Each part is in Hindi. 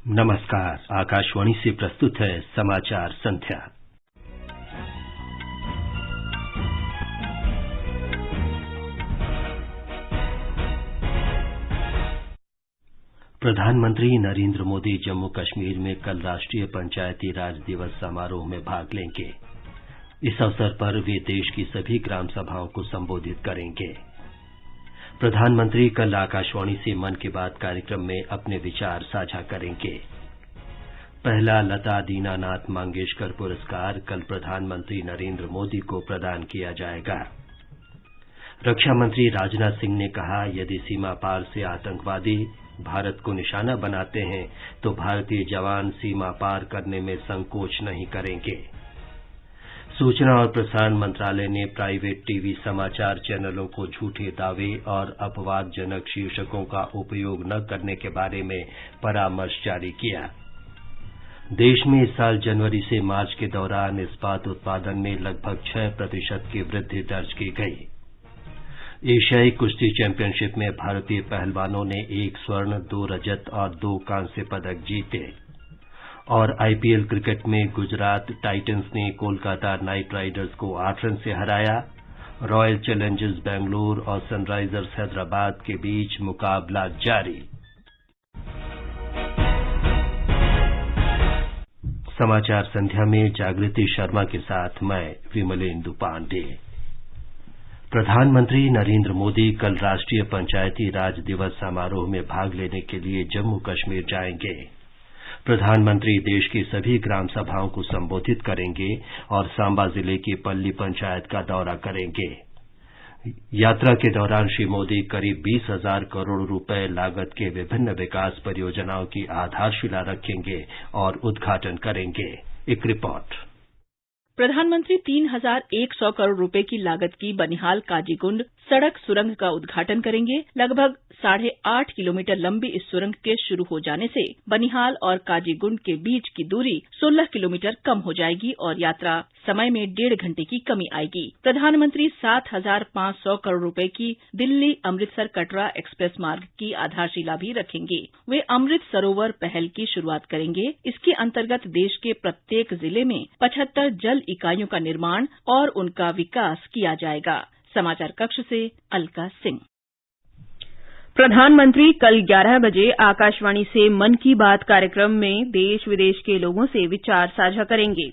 नमस्कार। आकाशवाणी से प्रस्तुत है समाचार संध्या। प्रधानमंत्री नरेंद्र मोदी जम्मू कश्मीर में कल राष्ट्रीय पंचायती राज दिवस समारोह में भाग लेंगे। इस अवसर पर वे देश की सभी ग्राम सभाओं को संबोधित करेंगे। प्रधानमंत्री कल आकाशवाणी से मन की बात कार्यक्रम में अपने विचार साझा करेंगे। पहला लता दीनानाथ मंगेशकर पुरस्कार कल प्रधानमंत्री नरेंद्र मोदी को प्रदान किया जाएगा। रक्षा मंत्री राजनाथ सिंह ने कहा, यदि सीमा पार से आतंकवादी भारत को निशाना बनाते हैं तो भारतीय जवान सीमा पार करने में संकोच नहीं करेंगे। सूचना और प्रसारण मंत्रालय ने प्राइवेट टीवी समाचार चैनलों को झूठे दावे और अपवादजनक शीर्षकों का उपयोग न करने के बारे में परामर्श जारी किया। देश में इस साल जनवरी से मार्च के दौरान इस्पात उत्पादन में लगभग 6% की वृद्धि दर्ज की गई। एशियाई कुश्ती चैंपियनशिप में भारतीय पहलवानों ने 1 स्वर्ण, 2 रजत और 2 कांस्य पदक जीते। और आईपीएल क्रिकेट में गुजरात टाइटंस ने कोलकाता नाइट राइडर्स को 8 रन से हराया। रॉयल चैलेंजर्स बेंगलुरु और सनराइजर्स हैदराबाद के बीच मुकाबला जारी। समाचार संध्या में जागृति शर्मा के साथ मैं विमलेंदु पांडे। प्रधानमंत्री नरेंद्र मोदी कल राष्ट्रीय पंचायती राज दिवस समारोह में भाग लेने के लिए जम्मू कश्मीर जाएंगे। प्रधानमंत्री देश की सभी ग्राम सभाओं को संबोधित करेंगे और सांबा जिले की पल्ली पंचायत का दौरा करेंगे। यात्रा के दौरान श्री मोदी करीब 20,000 करोड़ रुपए लागत के विभिन्न विकास परियोजनाओं की आधारशिला रखेंगे और उद्घाटन करेंगे। एक रिपोर्ट। प्रधानमंत्री 3,100 करोड़ रुपए की लागत की बनिहाल काजीगुंड सड़क सुरंग का उद्घाटन करेंगे। लगभग 8.5 किलोमीटर लंबी इस सुरंग के शुरू हो जाने से बनिहाल और काजीगुंड के बीच की दूरी 16 किलोमीटर कम हो जाएगी और यात्रा समय में 1.5 घंटे की कमी आएगी। प्रधानमंत्री 7,500 करोड़ रुपए की दिल्ली अमृतसर कटरा एक्सप्रेस मार्ग की आधारशिला भी रखेंगे। वे अमृत सरोवर पहल की शुरुआत करेंगे। इसके अंतर्गत देश के प्रत्येक जिले में 75 जल इकाइयों का निर्माण और उनका विकास किया जाएगा। समाचार कक्ष से अलका सिंह। प्रधानमंत्री कल 11 बजे आकाशवाणी से मन की बात कार्यक्रम में देश विदेश के लोगों से विचार साझा करेंगे।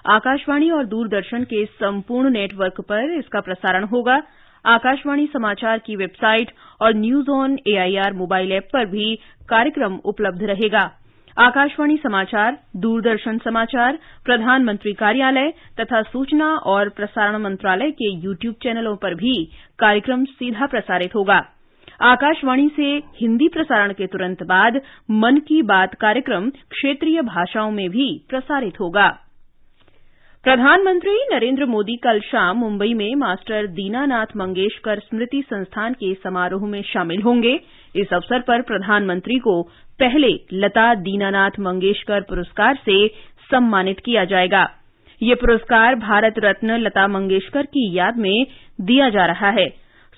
आकाशवाणी और दूरदर्शन के संपूर्ण नेटवर्क पर इसका प्रसारण होगा। आकाशवाणी समाचार की वेबसाइट और news on AIR mobile app पर भी कार्यक्रम उपलब्ध रहेगा। आकाशवाणी समाचार, दूरदर्शन समाचार, प्रधानमंत्री कार्यालय तथा सूचना और प्रसारण मंत्रालय के यूट्यूब चैनलों पर भी कार्यक्रम सीधा प्रसारित होगा। आकाशवाणी से हिंदी प्रसारण के तुरंत बाद मन की बात कार्यक्रम क्षेत्रीय भाषाओं में भी प्रसारित होगा। प्रधानमंत्री नरेंद्र मोदी कल शाम मुंबई में मास्टर दीनानाथ मंगेशकर स्मृति संस्थान के समारोह में शामिल होंगे। इस अवसर पर प्रधानमंत्री को पहले लता दीनानाथ मंगेशकर पुरस्कार से सम्मानित किया जाएगा। ये पुरस्कार भारत रत्न लता मंगेशकर की याद में दिया जा रहा है।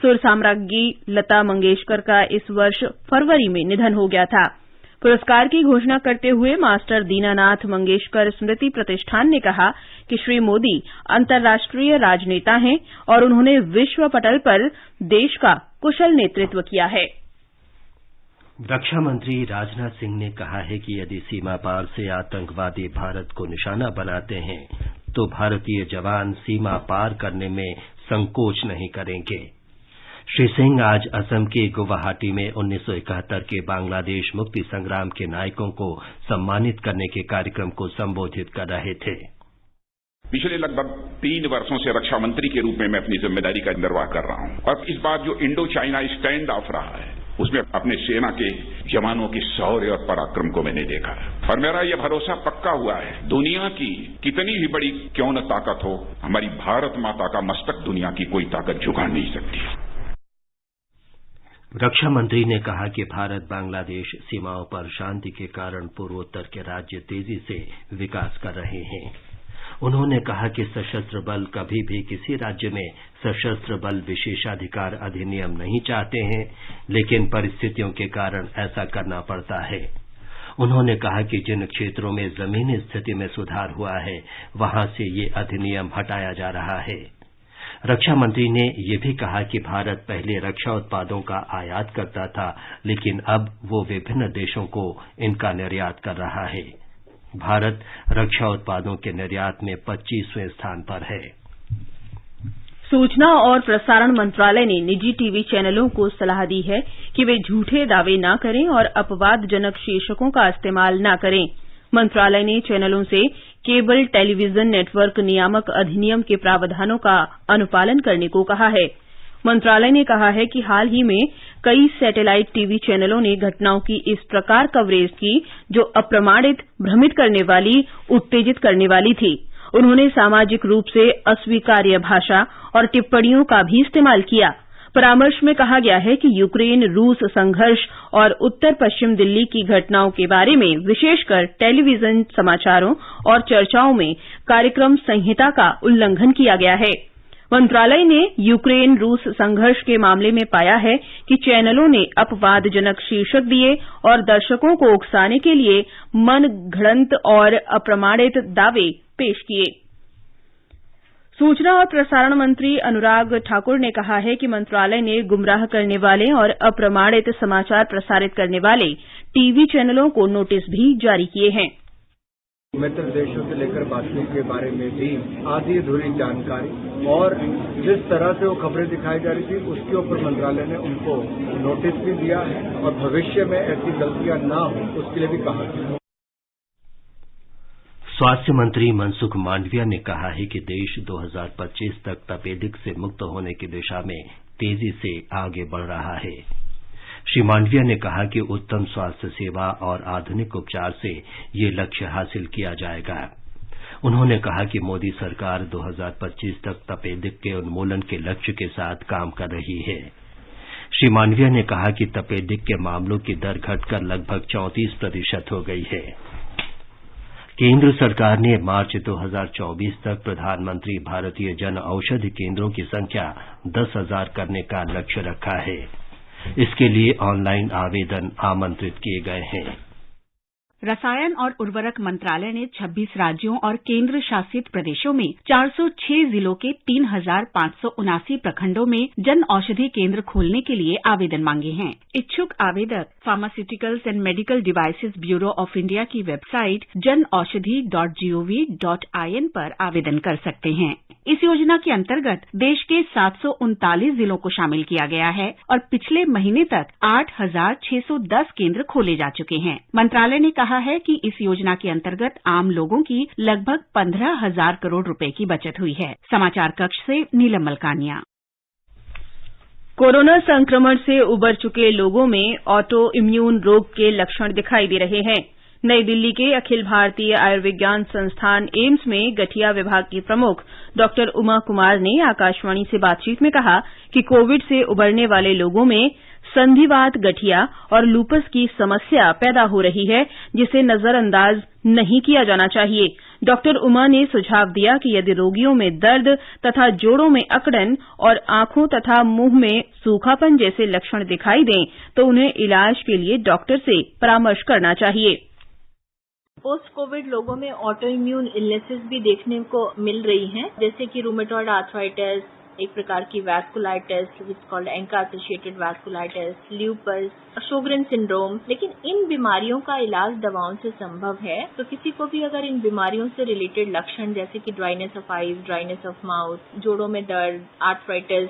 सुर साम्राज्ञी लता मंगेशकर का इस वर्ष फरवरी में निधन हो गया था। पुरस्कार की घोषणा करते हुए मास्टर दीनानाथ मंगेशकर स्मृति प्रतिष्ठान ने कहा कि श्री मोदी अंतर्राष्ट्रीय राजनेता हैं और उन्होंने विश्व पटल पर देश का कुशल नेतृत्व किया है। रक्षा मंत्री राजनाथ सिंह ने कहा है कि यदि सीमा पार से आतंकवादी भारत को निशाना बनाते हैं तो भारतीय जवान सीमा पार करने में संकोच नहीं करेंगे। श्री सिंह आज असम के गुवाहाटी में 1971 के बांग्लादेश मुक्ति संग्राम के नायकों को सम्मानित करने के कार्यक्रम को संबोधित कर रहे थे। पिछले लगभग 3 वर्षों से रक्षा मंत्री के रूप में मैं अपनी जिम्मेदारी का निर्वाह कर रहा हूं और इस बार जो इंडो चाइना स्टैंड ऑफ रहा है उसमें अपने सेना के जवानों की शौर्य और पराक्रम को मैंने देखा और मेरा यह भरोसा पक्का हुआ है, दुनिया की कितनी भी बड़ी क्यों न ताकत हो, हमारी भारत माता का मस्तक दुनिया की कोई ताकत झुका नहीं सकती। रक्षा मंत्री ने कहा कि भारत बांग्लादेश सीमाओं पर शांति के कारण पूर्वोत्तर के राज्य तेजी से विकास कर रहे हैं। उन्होंने कहा कि सशस्त्र बल कभी भी किसी राज्य में सशस्त्र बल विशेषाधिकार अधिनियम नहीं चाहते हैं, लेकिन परिस्थितियों के कारण ऐसा करना पड़ता है। उन्होंने कहा कि जिन क्षेत्रों में जमीनी स्थिति में सुधार हुआ है वहां से ये अधिनियम हटाया जा रहा है। रक्षा मंत्री ने ये भी कहा कि भारत पहले रक्षा उत्पादों का आयात करता था, लेकिन अब वो विभिन्न देशों को इनका निर्यात कर रहा है। भारत रक्षा उत्पादों के निर्यात में 25वें स्थान पर है। सूचना और प्रसारण मंत्रालय ने निजी टीवी चैनलों को सलाह दी है कि वे झूठे दावे न करें और अपवादजनक शीर्षकों का इस्तेमाल न करें। मंत्रालय ने चैनलों से केबल टेलीविजन नेटवर्क नियामक अधिनियम के प्रावधानों का अनुपालन करने को कहा है। मंत्रालय ने कहा है कि हाल ही में कई सैटेलाइट टीवी चैनलों ने घटनाओं की इस प्रकार कवरेज की जो अप्रमाणित, भ्रमित करने वाली, उत्तेजित करने वाली थी। उन्होंने सामाजिक रूप से अस्वीकार्य भाषा और टिप्पणियों का भी इस्तेमाल किया। परामर्श में कहा गया है कि यूक्रेन रूस संघर्ष और उत्तर पश्चिम दिल्ली की घटनाओं के बारे में विशेषकर टेलीविजन समाचारों और चर्चाओं में कार्यक्रम संहिता का उल्लंघन किया गया है। मंत्रालय ने यूक्रेन रूस संघर्ष के मामले में पाया है कि चैनलों ने अपवादजनक शीर्षक दिए और दर्शकों को उकसाने के लिए मनगढ़ंत और अप्रमाणित दावे पेश किए। सूचना और प्रसारण मंत्री अनुराग ठाकुर ने कहा है कि मंत्रालय ने गुमराह करने वाले और अप्रमाणित समाचार प्रसारित करने वाले टीवी चैनलों को नोटिस भी जारी किए हैं। मित्र देशों से लेकर बातचीत के बारे में भी आधी अधूरी जानकारी और जिस तरह से वो खबरें दिखाई जा रही थी उसके ऊपर मंत्रालय ने उनको नोटिस भी दिया है और भविष्य में ऐसी गलतियां न हो उसके लिए भी कहा है। स्वास्थ्य मंत्री मनसुख मांडविया ने कहा है कि देश 2025 तक तपेदिक से मुक्त होने की दिशा में तेजी से आगे बढ़ रहा है। श्री मांडविया ने कहा कि उत्तम स्वास्थ्य सेवा और आधुनिक उपचार से ये लक्ष्य हासिल किया जाएगा। उन्होंने कहा कि मोदी सरकार 2025 तक तपेदिक के उन्मूलन के लक्ष्य के साथ काम कर रही है। श्री मांडविया ने कहा कि तपेदिक के मामलों की दर घटकर लगभग 34% हो गई है। केंद्र सरकार ने मार्च 2024 तक प्रधानमंत्री भारतीय जन औषधि केंद्रों की संख्या 10,000 करने का लक्ष्य रखा है। इसके लिए ऑनलाइन आवेदन आमंत्रित किए गए हैं। रसायन और उर्वरक मंत्रालय ने 26 राज्यों और केंद्र शासित प्रदेशों में 406 जिलों के 3,579 प्रखंडों में जन औषधि केंद्र खोलने के लिए आवेदन मांगे हैं। इच्छुक आवेदक pharmaceuticals and medical devices bureau of India की वेबसाइट janaushadhi.gov.in पर आवेदन कर सकते हैं। इस योजना के अंतर्गत देश के 739 जिलों को शामिल किया गया है और पिछले महीने तक 8,610 केंद्र खोले जा चुके हैं। मंत्रालय ने कहा है कि इस योजना के अंतर्गत आम लोगों की लगभग 15,000 करोड़ रुपए की बचत हुई है। समाचार कक्ष से नीलम मलकानिया। कोरोना संक्रमण से उबर चुके लोगों में ऑटो इम्यून रोग के लक्षण दिखाई दे रहे हैं। नई दिल्ली के अखिल भारतीय आयुर्विज्ञान संस्थान एम्स में गठिया विभाग की प्रमुख डॉक्टर उमा कुमार ने आकाशवाणी से बातचीत में कहा कि कोविड से उबरने वाले लोगों में संधिवात, गठिया और लूपस की समस्या पैदा हो रही है, जिसे नजरअंदाज नहीं किया जाना चाहिए। डॉक्टर उमा ने सुझाव दिया कि यदि रोगियों में दर्द तथा जोड़ों में अकड़न और आंखों तथा मुंह में सूखापन जैसे लक्षण दिखाई दें तो उन्हें इलाज के लिए डॉक्टर से परामर्श करना चाहिए। पोस्ट कोविड लोगों में ऑटो इम्यून इलनेसेस भी देखने को मिल रही हैं, जैसे कि रूमेटॉइड आर्थराइटिस, एक प्रकार की vasculitis which called ANCA associated vasculitis, lupus, Sjogren syndrome. लेकिन इन बीमारियों का इलाज दवाओं से संभव है। तो किसी को भी अगर इन बीमारियों से रिलेटेड लक्षण जैसे कि dryness of eyes, dryness of mouth, जोड़ों में दर्द, आर्थराइटिस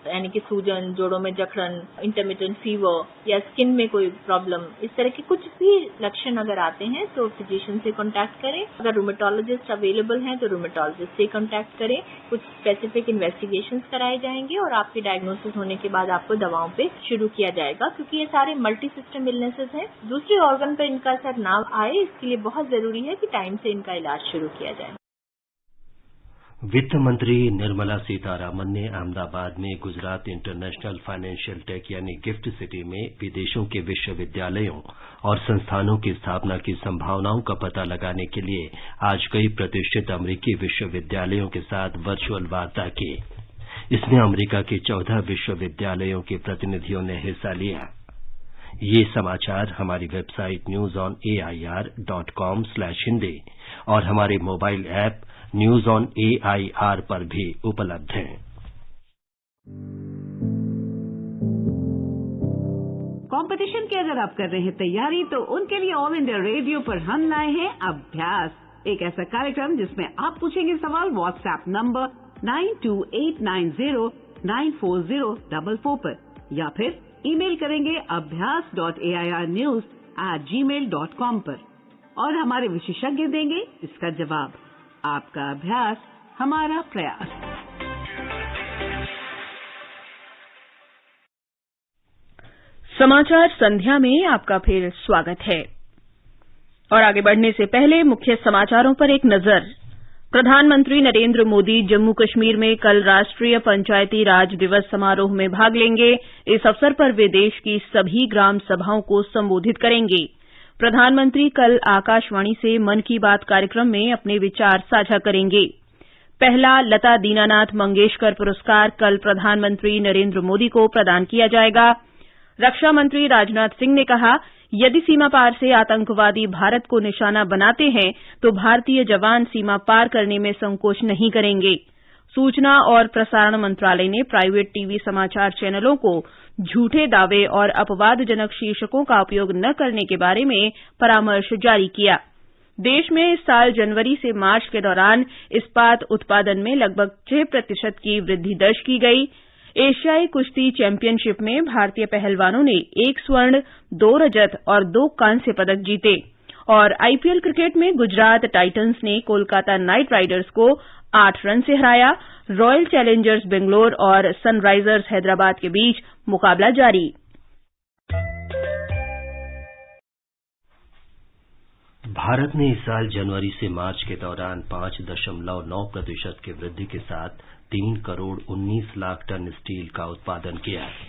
यानी कि सूजन, जोड़ों में जकड़न, इंटरमिटेंट फीवर या स्किन में कोई प्रॉब्लम, इस तरह के कुछ भी लक्षण अगर आते हैं तो फिजिशियन से कांटेक्ट करें। अगर रूमेटोलॉजिस्ट अवेलेबल हैं तो रूमेटोलॉजिस्ट से कांटेक्ट करें। कुछ स्पेसिफिक इन्वेस्टिगेशंस कराए जाएंगे और आपकी डायग्नोसिस होने के बाद आपको दवाओं पे शुरू किया जाएगा, क्योंकि ये सारे मल्टी सिस्टम इलनेसेस हैं। दूसरे ऑर्गन पर इनका असर ना आए, इसके लिए बहुत जरूरी है कि टाइम से इनका इलाज शुरू किया जाए। वित्त मंत्री निर्मला सीतारामन ने अहमदाबाद में गुजरात इंटरनेशनल फाइनेंशियल टेक यानी गिफ्ट सिटी में विदेशों के विश्वविद्यालयों और संस्थानों की स्थापना की संभावनाओं का पता लगाने के लिए आज कई प्रतिष्ठित अमरीकी विश्वविद्यालयों के साथ वर्चुअल वार्ता की। इसमें अमरीका के 14 विश्वविद्यालयों के प्रतिनिधियों ने हिस्सा लिया। ये समाचार हमारी वेबसाइट newsonair.com/hindi और हमारे mobile app news on AIR पर भी उपलब्ध हैं। कंपटीशन की अगर आप कर रहे हैं तैयारी तो उनके लिए ऑल इंडिया रेडियो पर हम लाए हैं अभ्यास, एक ऐसा कार्यक्रम जिसमें आप पूछेंगे सवाल व्हाट्सएप नंबर 9289094044 पर या फिर ईमेल करेंगे abhyas.airnews@gmail.com पर और हमारे विशेषज्ञ देंगे इसका जवाब। आपका अभ्यास हमारा प्रयास। समाचार संध्या में आपका फिर स्वागत है और आगे बढ़ने से पहले मुख्य समाचारों पर एक नजर। प्रधानमंत्री नरेंद्र मोदी जम्मू कश्मीर में कल राष्ट्रीय पंचायती राज दिवस समारोह में भाग लेंगे। इस अवसर पर वे देश की सभी ग्राम सभाओं को संबोधित करेंगे। प्रधानमंत्री कल आकाशवाणी से मन की बात कार्यक्रम में अपने विचार साझा करेंगे। पहला लता दीनानाथ मंगेशकर पुरस्कार कल प्रधानमंत्री नरेंद्र मोदी को प्रदान किया जाएगा। रक्षा मंत्री राजनाथ सिंह ने कहा, यदि सीमा पार से आतंकवादी भारत को निशाना बनाते हैं तो भारतीय जवान सीमा पार करने में संकोच नहीं करेंगे। सूचना और प्रसारण मंत्रालय ने प्राइवेट टीवी समाचार चैनलों को झूठे दावे और अपवादजनक शीर्षकों का उपयोग न करने के बारे में परामर्श जारी किया। देश में इस साल जनवरी से मार्च के दौरान इस्पात उत्पादन में लगभग 6% की वृद्धि दर्ज की गई। एशियाई कुश्ती चैंपियनशिप में भारतीय पहलवानों ने 1 स्वर्ण, 2 रजत और 2 कांस्य पदक जीते और आईपीएल क्रिकेट में गुजरात टाइटंस ने कोलकाता नाइट राइडर्स को 8 रन से हराया। रॉयल चैलेंजर्स बेंगलोर और सनराइजर्स हैदराबाद के बीच मुकाबला जारी। भारत ने इस साल जनवरी से मार्च के दौरान 5.9% की वृद्धि के साथ 3 करोड़ 19 लाख टन स्टील का उत्पादन किया है।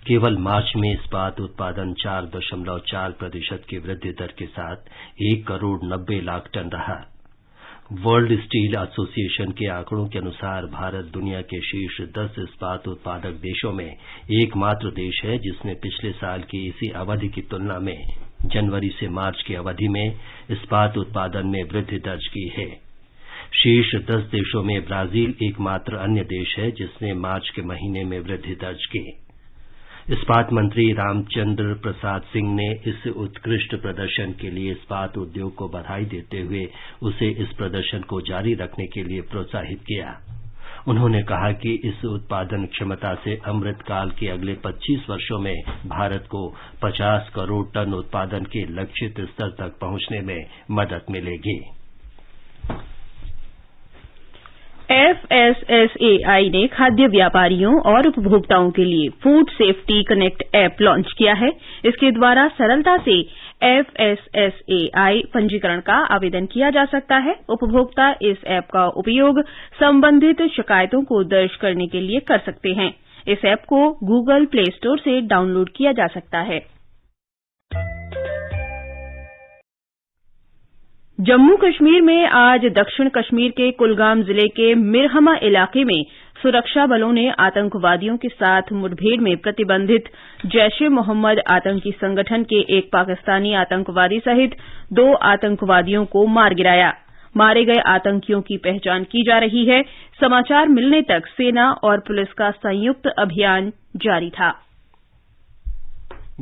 केवल मार्च में इस्पात उत्पादन 4.4% की वृद्धि दर के साथ 1 करोड़ 90 लाख टन रहा। वर्ल्ड स्टील एसोसिएशन के आंकड़ों के अनुसार भारत दुनिया के शीर्ष 10 इस्पात उत्पादक देशों में एकमात्र देश है जिसने पिछले साल की इसी अवधि की तुलना में जनवरी से मार्च की अवधि में इस्पात उत्पादन में वृद्धि दर्ज की है। शीर्ष 10 देशों में ब्राजील एकमात्र अन्य देश है जिसने मार्च के महीने में वृद्धि दर्ज की। इस्पात मंत्री रामचंद्र प्रसाद सिंह ने इस उत्कृष्ट प्रदर्शन के लिए इस्पात उद्योग को बधाई देते हुए उसे इस प्रदर्शन को जारी रखने के लिए प्रोत्साहित किया। उन्होंने कहा कि इस उत्पादन क्षमता से अमृतकाल के अगले 25 वर्षों में भारत को 50 करोड़ टन उत्पादन के लक्षित स्तर तक पहुंचने में मदद मिलेगी। FSSAI ने खाद्य व्यापारियों और उपभोक्ताओं के लिए food safety connect app launch किया है। इसके द्वारा सरलता से FSSAI पंजीकरण का आवेदन किया जा सकता है। उपभोक्ता इस ऐप का उपयोग संबंधित शिकायतों को दर्ज करने के लिए कर सकते हैं। इस ऐप को गूगल प्ले स्टोर से डाउनलोड किया जा सकता है। जम्मू कश्मीर में आज दक्षिण कश्मीर के कुलगाम जिले के मिरहमा इलाके में सुरक्षा बलों ने आतंकवादियों के साथ मुठभेड़ में प्रतिबंधित जैश-ए-मोहम्मद आतंकी संगठन के एक पाकिस्तानी आतंकवादी सहित 2 आतंकवादियों को मार गिराया। मारे गए आतंकियों की पहचान की जा रही है। समाचार मिलने तक सेना और पुलिस का संयुक्त अभियान जारी था।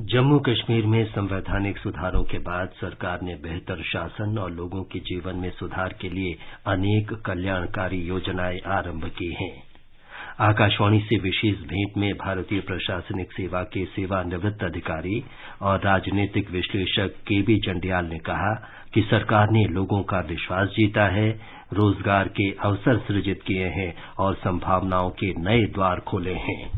जम्मू कश्मीर में संवैधानिक सुधारों के बाद सरकार ने बेहतर शासन और लोगों के जीवन में सुधार के लिए अनेक कल्याणकारी योजनाएं आरंभ की हैं। आकाशवाणी से विशेष भेंट में भारतीय प्रशासनिक सेवा के सेवानिवृत्त अधिकारी और राजनीतिक विश्लेषक केबी जंडियाल ने कहा कि सरकार ने लोगों का विश्वास जीता है, रोजगार के अवसर सृजित किए हैं और संभावनाओं के नए द्वार खोले हैं।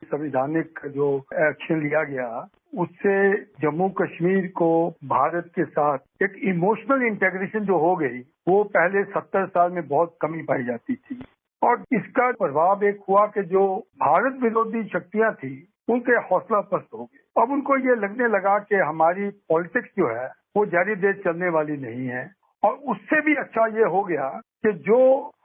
संवैधानिक जो एक्शन लिया गया उससे जम्मू कश्मीर को भारत के साथ एक इमोशनल इंटीग्रेशन जो हो गई वो पहले 70 साल में बहुत कमी पाई जाती थी और इसका प्रभाव एक हुआ कि जो भारत विरोधी शक्तियां थी उनके हौसला पस्त हो गए। अब उनको ये लगने लगा कि हमारी पॉलिटिक्स जो है वो जारी देर चलने वाली नहीं है और उससे भी अच्छा ये हो गया कि जो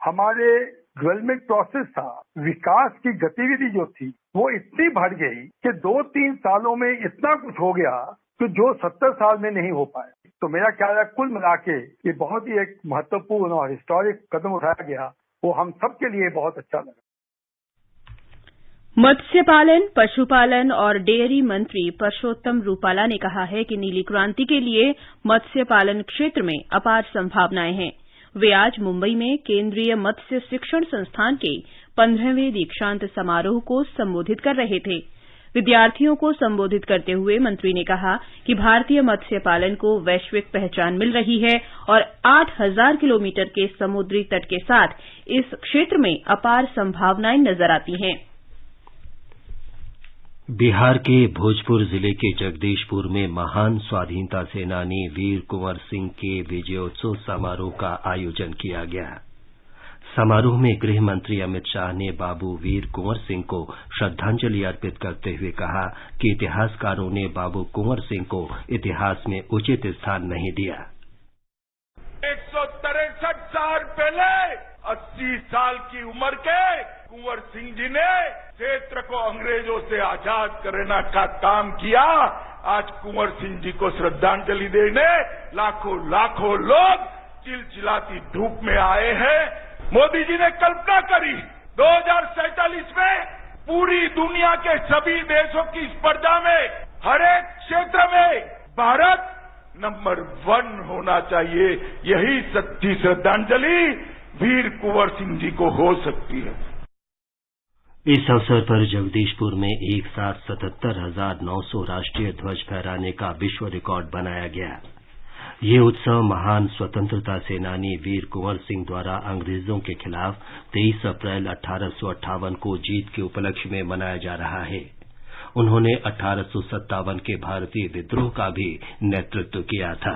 हमारे डेवलपमेंट प्रोसेस था, विकास की गतिविधि जो थी वो इतनी बढ़ गई कि 2-3 सालों में इतना कुछ हो गया कि जो 70 साल में नहीं हो पाया। तो मेरा ख्याल है कुल मिला के ये बहुत ही एक महत्वपूर्ण और हिस्टोरिक कदम उठाया गया, वो हम सबके लिए बहुत अच्छा लगा। मत्स्य पालन, पशुपालन और डेयरी मंत्री परषोत्तम रूपाला ने कहा है कि नीली क्रांति के लिए मत्स्य पालन क्षेत्र में अपार संभावनाएं हैं। वे आज मुंबई में केंद्रीय मत्स्य शिक्षण संस्थान के 15वें दीक्षांत समारोह को संबोधित कर रहे थे। विद्यार्थियों को संबोधित करते हुए मंत्री ने कहा कि भारतीय मत्स्य पालन को वैश्विक पहचान मिल रही है और 8000 किलोमीटर के समुद्री तट के साथ इस क्षेत्र में अपार संभावनाएं नजर आती हैं। बिहार के भोजपुर जिले के जगदीशपुर में महान स्वाधीनता सेनानी वीर कुंवर सिंह के विजयोत्सव समारोह का आयोजन किया गया। समारोह में गृह मंत्री अमित शाह ने बाबू वीर कुंवर सिंह को श्रद्धांजलि अर्पित करते हुए कहा कि इतिहासकारों ने बाबू कुंवर सिंह को इतिहास में उचित स्थान नहीं दिया। 163 साल पहले 80 साल की उम्र के कुंवर सिंह जी ने क्षेत्र को अंग्रेजों से आजाद करने का काम किया। आज कुंवर सिंह जी को श्रद्धांजलि देने लाखों लोग चिलचिलाती धूप में आए हैं। मोदी जी ने कल्पना करी 2047 में पूरी दुनिया के सभी देशों की स्पर्धा में हर एक क्षेत्र में भारत नंबर 1 होना चाहिए। यही सच्ची श्रद्धांजलि वीर कुंवर सिंह जी को हो सकती है। इस अवसर पर जगदीशपुर में एक साथ 77,900 राष्ट्रीय ध्वज फहराने का विश्व रिकॉर्ड बनाया गया। ये उत्सव महान स्वतंत्रता सेनानी वीर कुंवर सिंह द्वारा अंग्रेजों के खिलाफ 23 अप्रैल 1858 को जीत के उपलक्ष्य में मनाया जा रहा है। उन्होंने 1857 के भारतीय विद्रोह का भी नेतृत्व किया था।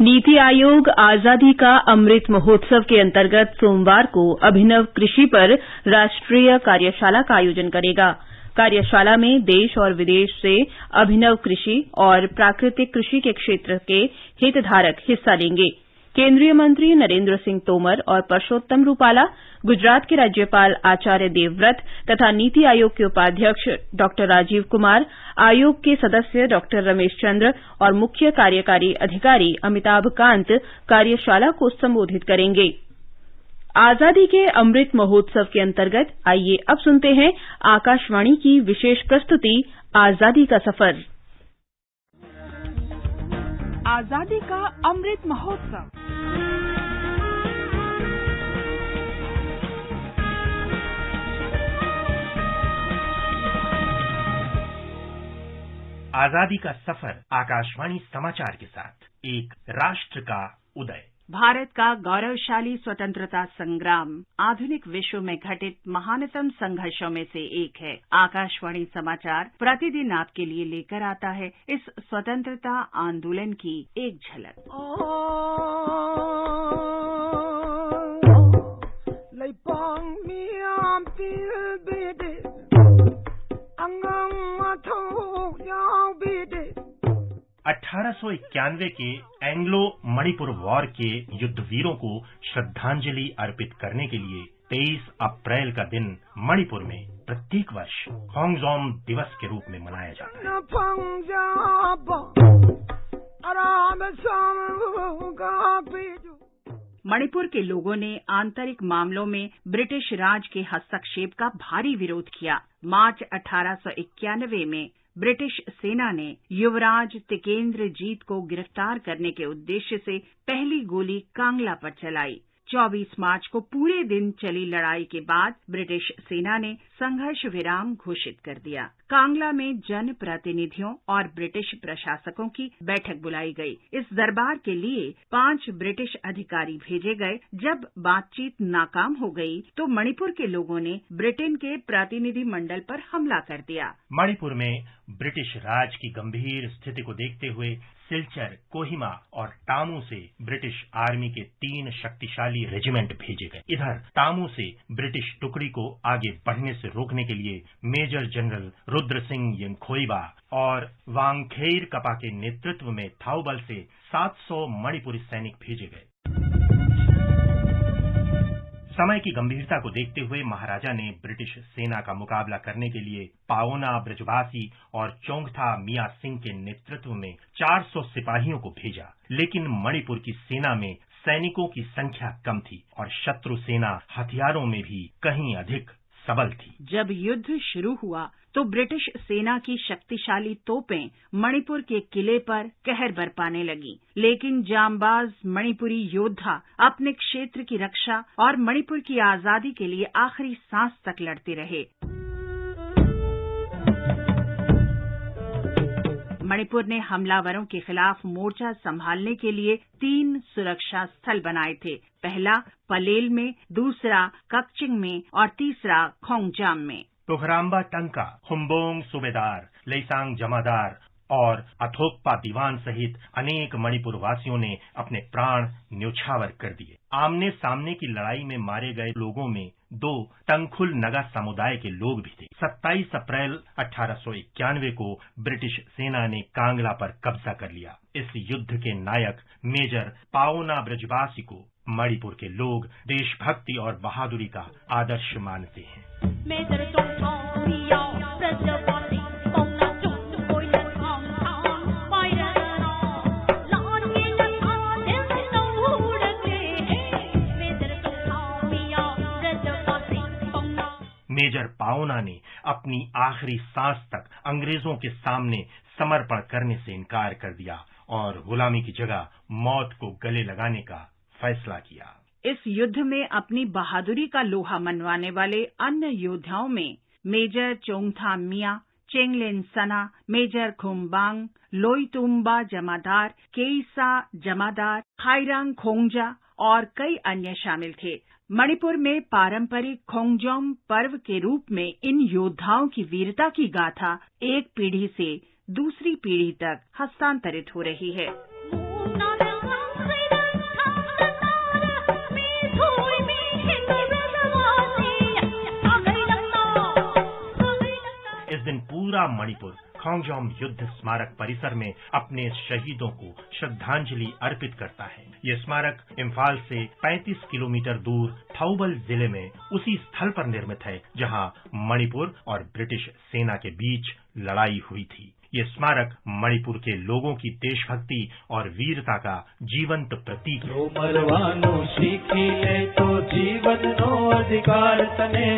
नीति आयोग आजादी का अमृत महोत्सव के अंतर्गत सोमवार को अभिनव कृषि पर राष्ट्रीय कार्यशाला का आयोजन करेगा। कार्यशाला में देश और विदेश से अभिनव कृषि और प्राकृतिक कृषि के क्षेत्र के हितधारक हिस्सा लेंगे। केंद्रीय मंत्री नरेंद्र सिंह तोमर और परषोत्तम रूपाला, गुजरात के राज्यपाल आचार्य देवव्रत तथा नीति आयोग के उपाध्यक्ष डॉ राजीव कुमार, आयोग के सदस्य डॉ रमेश चंद्र और मुख्य कार्यकारी अधिकारी अमिताभ कांत कार्यशाला को संबोधित करेंगे। आजादी के अमृत महोत्सव के अंतर्गत आइए अब सुनते हैं आकाशवाणी की विशेष प्रस्तुति आजादी का सफर। आजादी का अमृत महोत्सव। आजादी का सफर आकाशवाणी समाचार के साथ एक राष्ट्र का उदय। भारत का गौरवशाली स्वतंत्रता संग्राम आधुनिक विश्व में घटित महानतम संघर्षों में से एक है। आकाशवाणी समाचार प्रतिदिन आपके लिए लेकर आता है इस स्वतंत्रता आंदोलन की एक झलक। अठारह 1891 के एंग्लो मणिपुर वॉर के युद्धवीरों को श्रद्धांजलि अर्पित करने के लिए 23 अप्रैल का दिन मणिपुर में प्रत्येक वर्ष होंगजोम दिवस के रूप में मनाया जाता है। मणिपुर के लोगों ने आंतरिक मामलों में ब्रिटिश राज के हस्तक्षेप का भारी विरोध किया। मार्च 1891 में ब्रिटिश सेना ने युवराज तिकेंद्र जीत को गिरफ्तार करने के उद्देश्य से पहली गोली कांगला पर चलाई। 24 मार्च को पूरे दिन चली लड़ाई के बाद ब्रिटिश सेना ने संघर्ष विराम घोषित कर दिया। कांगला में जन प्रतिनिधियों और ब्रिटिश प्रशासकों की बैठक बुलाई गई। इस दरबार के लिए 5 ब्रिटिश अधिकारी भेजे गए। जब बातचीत नाकाम हो गई तो मणिपुर के लोगों ने ब्रिटेन के प्रतिनिधि मंडल पर हमला कर दिया। मणिपुर में ब्रिटिश राज की गंभीर स्थिति को देखते हुए सिलचर, कोहिमा और तामू से ब्रिटिश आर्मी के 3 शक्तिशाली रेजिमेंट भेजे गए। इधर तामू से ब्रिटिश टुकड़ी को आगे बढ़ने से रोकने के लिए मेजर जनरल रुद्र सिंह यंगखोइबा और वांगखेर कपा के नेतृत्व में थाउबल से 700 मणिपुरी सैनिक भेजे गए। समय की गंभीरता को देखते हुए महाराजा ने ब्रिटिश सेना का मुकाबला करने के लिए पाओना ब्रजवासी और चोंगथा मिया सिंह के नेतृत्व में 400 सिपाहियों को भेजा, लेकिन मणिपुर की सेना में सैनिकों की संख्या कम थी और शत्रु सेना हथियारों में भी कहीं अधिक सबल थी। जब युद्ध शुरू हुआ तो ब्रिटिश सेना की शक्तिशाली तोपें मणिपुर के किले पर कहर बरपाने लगी, लेकिन जांबाज मणिपुरी योद्धा अपने क्षेत्र की रक्षा और मणिपुर की आजादी के लिए आखिरी सांस तक लड़ते रहे। मणिपुर ने हमलावरों के खिलाफ मोर्चा संभालने के लिए 3 सुरक्षा स्थल बनाए थे। पहला पलेल में, दूसरा कक्चिंग में और तीसरा खोंगजाम में। तोखराम्बा टंका, हुम्बोंग सूबेदार, लेसांग जमादार और अथोकपा दीवान सहित अनेक मणिपुर वासियों ने अपने प्राण न्योछावर कर दिए। आमने सामने की लड़ाई में मारे गए लोगों में 2 तंगखुल नगा समुदाय के लोग भी थे। 27 अप्रैल 1891 को ब्रिटिश सेना ने कांगला पर कब्जा कर लिया। इस युद्ध के नायक मेजर पाओना ब्रजवासी को मणिपुर के लोग देशभक्ति और बहादुरी का आदर्श मानते हैं। मेजर पाओना ने अपनी आखिरी सांस तक अंग्रेजों के सामने समर्पण करने से इनकार कर दिया और गुलामी की जगह मौत को गले लगाने का फैसला किया। इस युद्ध में अपनी बहादुरी का लोहा मनवाने वाले अन्य योद्धाओं में मेजर चोंगथा मिया, चेंगलेन सना, मेजर खुम्बांग, लोईतुम्बा जमादार, केईसा जमादार, खाइरांग खोंगजा और कई अन्य शामिल थे। मणिपुर में पारंपरिक खोंगजोम पर्व के रूप में इन योद्धाओं की वीरता की गाथा एक पीढ़ी से दूसरी पीढ़ी तक हस्तांतरित हो रही है। इस दिन पूरा मणिपुर खोंगजोम युद्ध स्मारक परिसर में अपने शहीदों को श्रद्धांजलि अर्पित करता है। ये स्मारक इम्फाल से 35 किलोमीटर दूर थौबल जिले में उसी स्थल पर निर्मित है जहां मणिपुर और ब्रिटिश सेना के बीच लड़ाई हुई थी। ये स्मारक मणिपुर के लोगों की देशभक्ति और वीरता का जीवंत प्रतीक है। मरवानो सीखी ले तो जीवन नो अधिकार तने,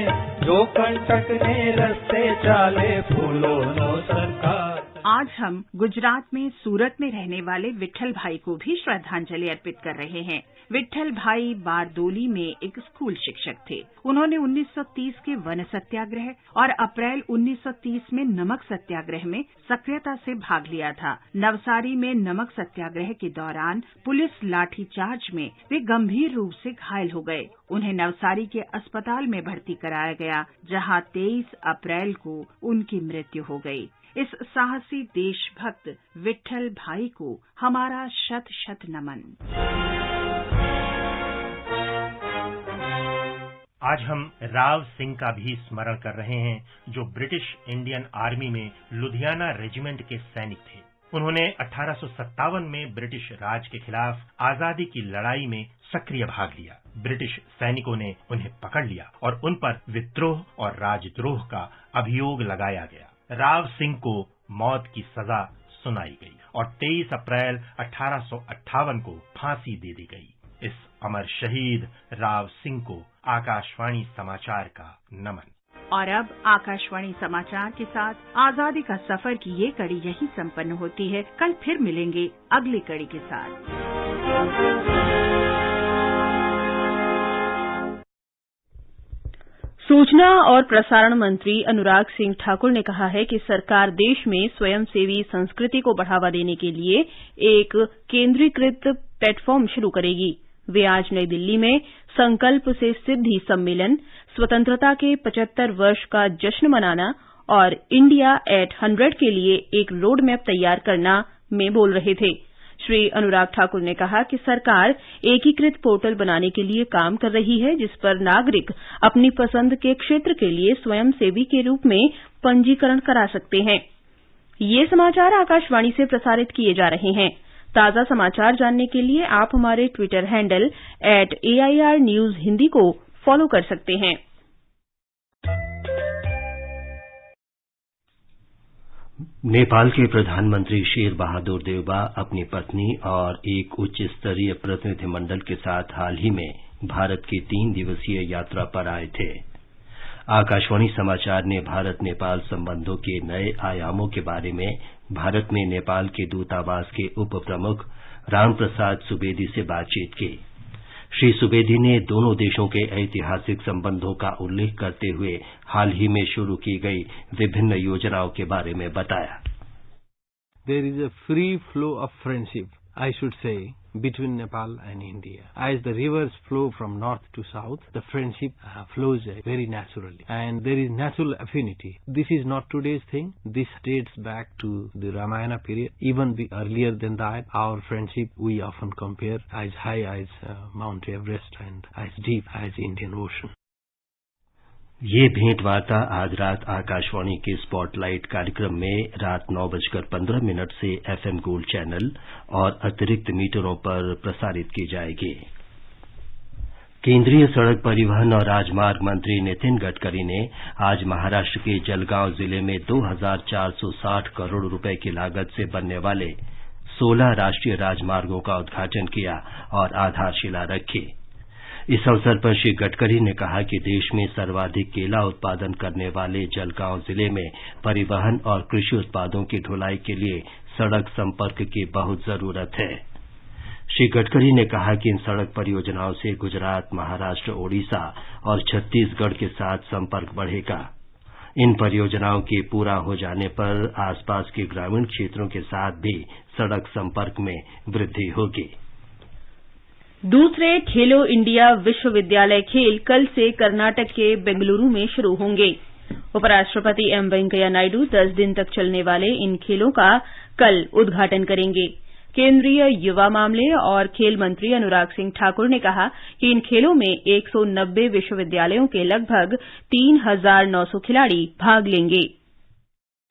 जो कंटक ने रस्ते चाले फूलो नो सरकार। आज हम गुजरात में सूरत में रहने वाले विट्ठल भाई को भी श्रद्धांजलि अर्पित कर रहे हैं। विट्ठल भाई बारदोली में एक स्कूल शिक्षक थे। उन्होंने 1930 के वन सत्याग्रह और अप्रैल 1930 में नमक सत्याग्रह में सक्रियता से भाग लिया था। नवसारी में नमक सत्याग्रह के दौरान पुलिस लाठीचार्ज में वे गंभीर रूप से घायल हो गए। उन्हें नवसारी के अस्पताल में भर्ती कराया गया, जहां 23 अप्रैल को उनकी मृत्यु हो गई। इस साहसी देशभक्त विट्ठल भाई को हमारा शत शत नमन। आज हम राव सिंह का भी स्मरण कर रहे हैं, जो ब्रिटिश इंडियन आर्मी में लुधियाना रेजिमेंट के सैनिक थे। उन्होंने 1857 में ब्रिटिश राज के खिलाफ आजादी की लड़ाई में सक्रिय भाग लिया। ब्रिटिश सैनिकों ने उन्हें पकड़ लिया और उन पर विद्रोह और राजद्रोह का अभियोग लगाया गया। राव सिंह को मौत की सजा सुनाई गई और 23 अप्रैल 1858 को फांसी दे दी गई। इस अमर शहीद राव सिंह को आकाशवाणी समाचार का नमन। और अब आकाशवाणी समाचार के साथ आजादी का सफर की ये कड़ी यही संपन्न होती है। कल फिर मिलेंगे अगली कड़ी के साथ। सूचना और प्रसारण मंत्री अनुराग सिंह ठाकुर ने कहा है कि सरकार देश में स्वयंसेवी संस्कृति को बढ़ावा देने के लिए एक केंद्रीकृत प्लेटफॉर्म शुरू करेगी। वे आज नई दिल्ली में संकल्प से सिद्धि सम्मेलन, स्वतंत्रता के 75 वर्ष का जश्न मनाना और इंडिया एट 100 के लिए एक रोड मैप तैयार करना में बोल रहे थे। श्री अनुराग ठाकुर ने कहा कि सरकार एकीकृत पोर्टल बनाने के लिए काम कर रही है, जिस पर नागरिक अपनी पसंद के क्षेत्र के लिए स्वयंसेवी के रूप में पंजीकरण करा सकते हैं। ये समाचार आकाशवाणी से प्रसारित किए जा रहे हैं। ताजा समाचार जानने के लिए आप हमारे Twitter handle @AIR News Hindi को फॉलो कर सकते हैं। नेपाल के प्रधानमंत्री शेर बहादुर देउबा अपनी पत्नी और एक उच्च स्तरीय प्रतिनिधिमंडल के साथ हाल ही में भारत की 3 दिवसीय यात्रा पर आए थे। आकाशवाणी समाचार ने भारत नेपाल संबंधों के नए आयामों के बारे में भारत में नेपाल के दूतावास के उप प्रमुख रामप्रसाद सुवेदी से बातचीत की। श्री सुवेदी ने दोनों देशों के ऐतिहासिक संबंधों का उल्लेख करते हुए हाल ही में शुरू की गई विभिन्न योजनाओं के बारे में बताया। There is a free flow of friendship, I should say, between Nepal and India. As the rivers flow from north to south, the friendship flows very naturally, and there is natural affinity. This is not today's thing. This dates back to the Ramayana period. Even earlier than that, our friendship we often compare as high as Mount Everest and as deep as Indian Ocean. ये भेंट वार्ता आज रात आकाशवाणी के स्पॉटलाइट कार्यक्रम में रात 9:15 से FM गोल्ड चैनल और अतिरिक्त मीटरों पर प्रसारित की जाएगी। केंद्रीय सड़क परिवहन और राजमार्ग मंत्री नितिन गडकरी ने आज महाराष्ट्र के जलगांव जिले में 2460 करोड़ रुपए की लागत से बनने वाले 16 राष्ट्रीय राजमार्गों का उद्घाटन किया और आधारशिला रखी। इस अवसर पर श्री गडकरी ने कहा कि देश में सर्वाधिक केला उत्पादन करने वाले जलगांव जिले में परिवहन और कृषि उत्पादों की ढुलाई के लिए सड़क संपर्क की बहुत जरूरत है। श्री गडकरी ने कहा कि इन सड़क परियोजनाओं से गुजरात, महाराष्ट्र, ओडिशा और छत्तीसगढ़ के साथ संपर्क बढ़ेगा। इन परियोजनाओं के पूरा हो जाने पर आसपास के ग्रामीण क्षेत्रों के साथ भी सड़क संपर्क में वृद्धि होगी। दूसरे खेलो इंडिया विश्वविद्यालय खेल कल से कर्नाटक के बेंगलुरु में शुरू होंगे। उपराष्ट्रपति एम वेंकैया नायडू 10 दिन तक चलने वाले इन खेलों का कल उद्घाटन करेंगे। केंद्रीय युवा मामले और खेल मंत्री अनुराग सिंह ठाकुर ने कहा कि इन खेलों में 190 विश्वविद्यालयों के लगभग 3,900 खिलाड़ी भाग लेंगे।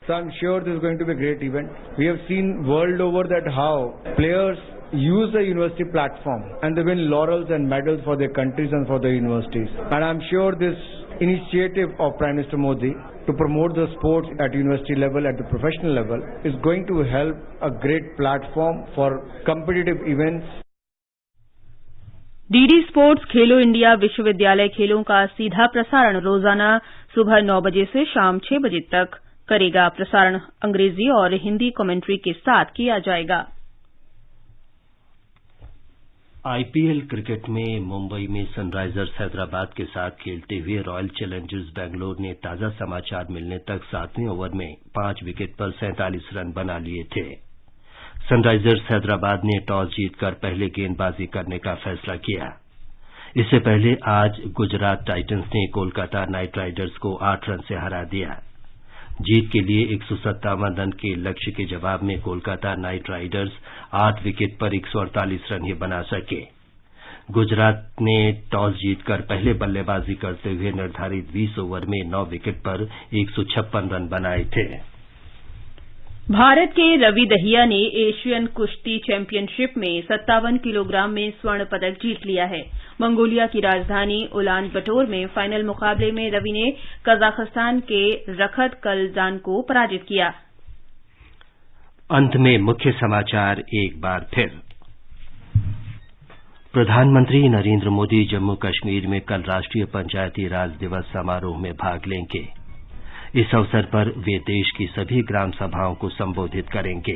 So I'm sure this is going to be a great event. We have seen world over that how players use the university platform and they win laurels and medals for their countries and for their universities. And I'm sure this initiative of Prime Minister Modi to promote the sports at university level, at the professional level, is going to help a great platform for competitive events. DD sports Khelo India विश्वविद्यालय खेलों का सीधा प्रसारण रोजाना सुबह 9 बजे से शाम 6 बजे तक करेगा। प्रसारण अंग्रेजी और हिंदी कमेंट्री के साथ किया जाएगा। आईपीएल क्रिकेट में मुंबई में सनराइजर्स हैदराबाद के साथ खेलते हुए रॉयल चैलेंजर्स बैंगलोर ने ताजा समाचार मिलने तक 7वें ओवर में 5 विकेट पर 47 रन बना लिए थे। सनराइजर्स हैदराबाद ने टॉस जीतकर पहले गेंदबाजी करने का फैसला किया। इससे पहले आज गुजरात टाइटंस ने कोलकाता नाइट राइडर्स को 8 रन से हरा दिया। जीत के लिए 157 रन के लक्ष्य के जवाब में कोलकाता नाइट राइडर्स 8 विकेट पर 148 रन ही बना सके। गुजरात ने टॉस जीतकर पहले बल्लेबाजी करते हुए निर्धारित 20 ओवर में 9 विकेट पर 156 रन बनाए थे। भारत के रवि दहिया ने एशियन कुश्ती चैंपियनशिप में 57 किलोग्राम में स्वर्ण पदक जीत लिया है। मंगोलिया की राजधानी उलान बटोर में फाइनल मुकाबले में रवि ने कजाकिस्तान के रखत कलजान को पराजित किया। अंत में मुख्य समाचार एक बार फिर। प्रधानमंत्री नरेंद्र मोदी जम्मू कश्मीर में कल राष्ट्रीय पंचायती राज दिवस समारोह में भाग लेंगे। इस अवसर पर वे देश की सभी ग्राम सभाओं को संबोधित करेंगे।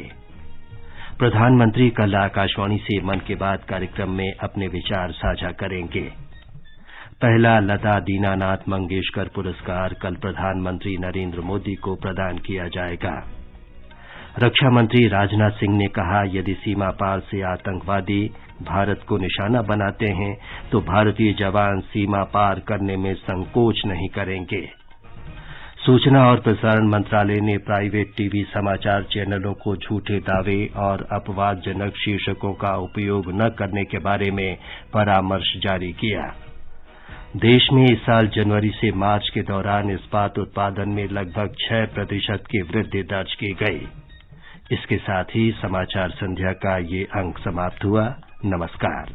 प्रधानमंत्री कल आकाशवाणी से मन की बात कार्यक्रम में अपने विचार साझा करेंगे। पहला लता दीनानाथ मंगेशकर पुरस्कार कल प्रधानमंत्री नरेंद्र मोदी को प्रदान किया जाएगा। रक्षा मंत्री राजनाथ सिंह ने कहा, यदि सीमा पार से आतंकवादी भारत को निशाना बनाते हैं तो भारतीय जवान सीमा पार करने में संकोच नहीं करेंगे। सूचना और प्रसारण मंत्रालय ने प्राइवेट टीवी समाचार चैनलों को झूठे दावे और अपवादजनक शीर्षकों का उपयोग न करने के बारे में परामर्श जारी किया। देश में इस साल जनवरी से मार्च के दौरान इस्पात उत्पादन में लगभग 6% की वृद्धि दर्ज की गई। इसके साथ ही समाचार संध्या का ये अंक समाप्त हुआ। नमस्कार।